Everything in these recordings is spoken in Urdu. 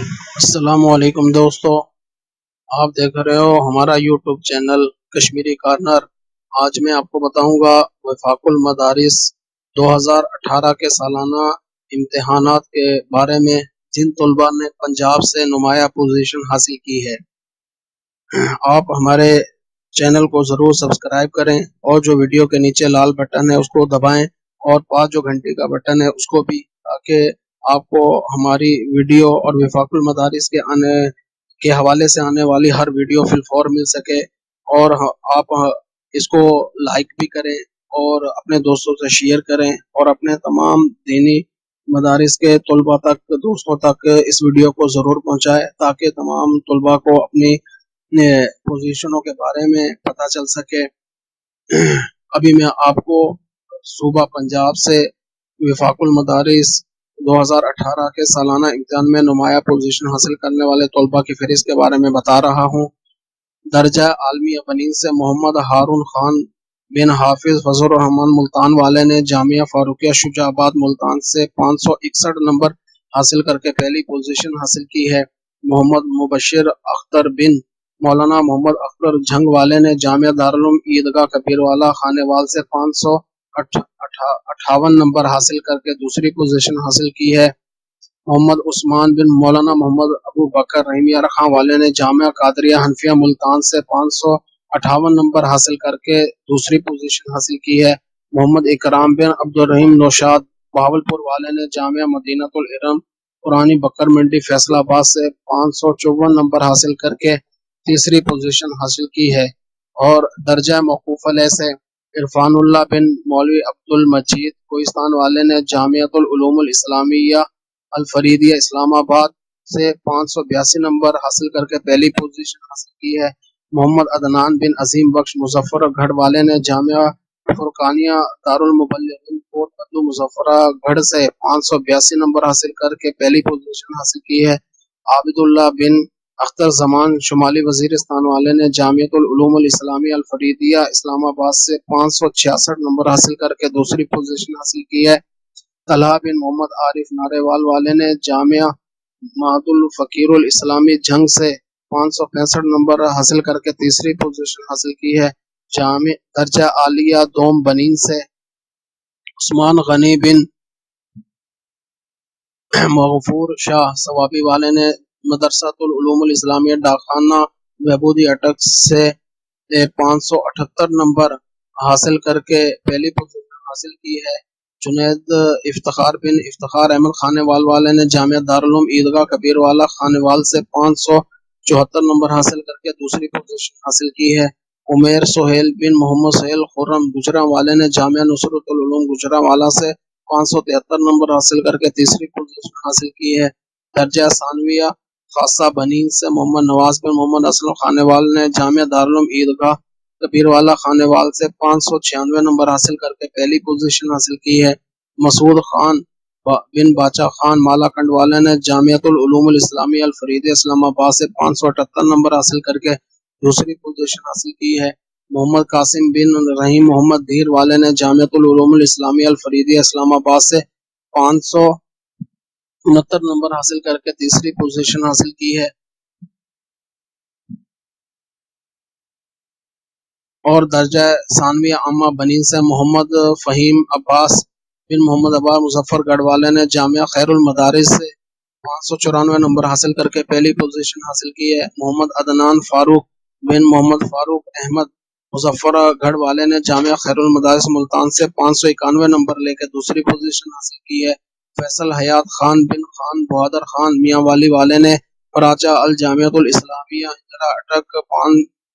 السلام علیکم دوستو، آپ دیکھ رہے ہو ہمارا یوٹیوب چینل کشمیری کارنر۔ آج میں آپ کو بتاؤں گا وفاق المدارس 2018 کے سالانہ امتحانات کے بارے میں، جن طلباء نے پنجاب سے نمایاں پوزیشن حاصل کی ہے۔ آپ ہمارے چینل کو ضرور سبسکرائب کریں اور جو ویڈیو کے نیچے لال بٹن ہے اس کو دبائیں، اور پاس جو گھنٹی کا بٹن ہے اس کو بھی، تاکہ آپ کو ہماری ویڈیو اور وفاق المدارس کے حوالے سے آنے والی ہر ویڈیو فی الفور مل سکے۔ اور آپ اس کو لائک بھی کریں اور اپنے دوستوں سے شیئر کریں، اور اپنے تمام دینی مدارس کے طلباء تک، دوستوں تک اس ویڈیو کو ضرور پہنچائے، تاکہ تمام طلباء کو اپنی پوزیشنوں کے بارے میں پتہ چل سکے۔ ابھی میں آپ کو صوبہ پنجاب سے وفاق المدارس 2018 کے سالانہ امتحان میں نمایاں پوزیشن حاصل کرنے والے طلباء کی فہرست کے بارے میں بتا رہا ہوں۔ درجہ عالمیہ بنین سے محمد ہارون خان بن حافظ فضل الرحمان ملتان والے نے جامعہ فاروقیہ شجاع آباد ملتان سے 561 نمبر حاصل کر کے پہلی پوزیشن حاصل کی ہے۔ محمد مبشر اختر بن مولانا محمد اختر جھنگ والے نے جامعہ دارالعلوم عیدگاہ کبیروالا خانیوال سے 558 نمبر حاصل کر کے دوسری پوزیشن حاصل کی ہے۔ محمد عثمان بن مولانا محمد ابو بکر رحیمیہ رخاں والے نے جامعہ قادریہ حنفیہ ملتان سے 558 نمبر حاصل کر کے دوسری پوزیشن حاصل کی ہے۔ محمد اکرام بن عبدالرحیم نوشاد بہاولپور والے نے جامعہ مدینہ العلم پرانی بکر منڈی فیصل آباد سے 554 نمبر حاصل کر کے تیسری پوزیشن حاصل کی ہے۔ اور درجہ موقوف علیہ سے عرفان اللہ بن مولوی عبد المجید کوہستان والے نے جامعۃ العلوم الاسلامیہ الفریدیہ اسلام آباد سے 582 نمبر حاصل کر کے پہلی پوزیشن حاصل کی ہے۔ محمد عدنان بن عظیم بخش مظفر گڑھ والے نے جامعہ فرقانیہ دارالمبلغین کوٹ بدو مظفر گڑھ سے 582 نمبر حاصل کر کے پہلی پوزیشن حاصل کی ہے۔ عابد اللہ بن اختر زمان شمالی وزیرستان والے نے جامعۃ العلوم الاسلامیہ الفریدیہ اسلام آباد سے 566 نمبر حاصل کر کے دوسری پوزیشن حاصل کی ہے۔ طلحہ بن محمد عارف ناریوال والے نے جامعہ معہد الفقیر الاسلامی جھنگ سے 565 نمبر حاصل کر کے تیسری پوزیشن حاصل کی ہے۔ جامع درجہ عالیہ دوم بنین سے عثمان غنی بن مغفور شاہ ثوابی والے نے مدرسۃ العلوم الاسلامیہ ڈاکخانہ بہبودی اٹک سے 578 نمبر حاصل کر کے پہلی پوزیشن حاصل کی ہے۔ جنید افتخار بن افتخار احمد خانیوال والے نے جامعہ دارالعلوم عیدگاہ کبیروالا خانیوال سے 574 نمبر حاصل کر کے دوسری پوزیشن حاصل کی ہے۔ عمیر سہیل بن محمد سہیل خرم گجرا والے نے جامعہ نصرت العلوم گجرانوالہ سے 573 نمبر حاصل کر کے تیسری پوزیشن حاصل کی ہے۔ درجہ ثانویہ خاصہ بنین سے محمد نواز بن محمد اسلم خانیوال نے جامعہ دارالعلوم عیدگاہ کبیروالا خانیوال سے 596 نمبر حاصل کر کے پہلی پوزیشن حاصل کی ہے۔ مسعود خان بن باچا خان مالا کنڈ والے نے جامعۃ العلوم الاسلامیہ الفریدیہ اسلام آباد سے 578 نمبر حاصل کر کے دوسری پوزیشن حاصل کی ہے۔ محمد قاسم بن رحیم محمد دھیر والے نے جامعۃ العلوم الاسلامیہ الفریدیہ اسلام آباد سے 569 نمبر حاصل کر کے تیسری پوزیشن حاصل کی ہے۔ اور درجہ ثانویہ عامہ بنین سے محمد فہیم عباس بن محمد عباس مظفر گڑھ والے نے جامعہ خیر المدارس سے 594 نمبر حاصل کر کے پہلی پوزیشن حاصل کی ہے۔ محمد عدنان فاروق بن محمد فاروق احمد مظفر گڑھ والے نے جامعہ خیر المدارس ملتان سے 591 نمبر لے کے دوسری پوزیشن حاصل کی ہے۔ فیصل حیات خان بن خان بہادر خان میاں والی والے نے پراچہ الجامعۃ الاسلامیہ ہجرہ اٹک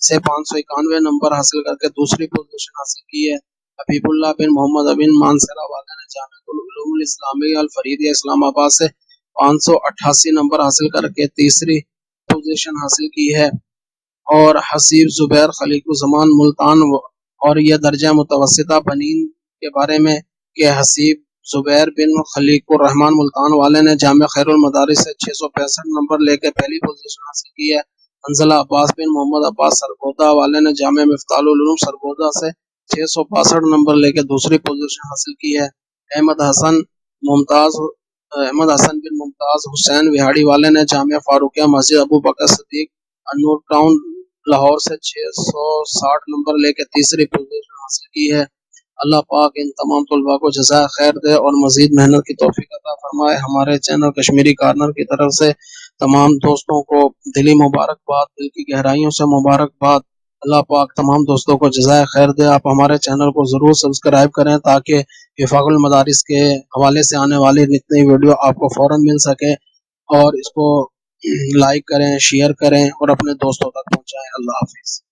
سے 591 نمبر حاصل کر کے دوسری پوزیشن حاصل کی ہے۔ حبیب اللہ بن محمد بن مانسرہ والے نے جامعۃ العلوم الاسلامیہ الفریدیہ اسلام آباد سے 588 نمبر حاصل کر کے تیسری پوزیشن حاصل کی ہے۔ اور حسیب زبیر خلیق الزمان ملتان، اور یہ درجہ متوسطہ بنین کے بارے میں کہ حسیب زبیر بن خلیق الرحمان ملتان والے نے جامعہ خیر المدارس سے 665 نمبر لے کے پہلی پوزیشن حاصل کی ہے۔ حنظلہ عباس بن محمد عباس سرگودا والے نے جامعہ مفتاح العلوم سرگودا سے 662 نمبر لے کے دوسری پوزیشن حاصل کی ہے۔ احمد حسن ممتاز احمد حسن بن ممتاز حسین وہاڑی والے نے جامعہ فاروقیہ مسجد ابو بکر صدیق انور ٹاؤن لاہور سے 660 نمبر لے کے تیسری پوزیشن حاصل کی ہے۔ اللہ پاک ان تمام طلباء کو جزائے خیر دے اور مزید محنت کی توفیق عطا فرمائے۔ ہمارے چینل کشمیری کارنر کی طرف سے تمام دوستوں کو دلی مبارکباد، دل کی گہرائیوں سے مبارکباد۔ اللہ پاک تمام دوستوں کو جزائے خیر دے۔ آپ ہمارے چینل کو ضرور سبسکرائب کریں تاکہ وفاق المدارس کے حوالے سے آنے والی نئی ویڈیو آپ کو فوراً مل سکے، اور اس کو لائک کریں، شیئر کریں اور اپنے دوستوں تک پہنچائیں۔ اللہ حافظ۔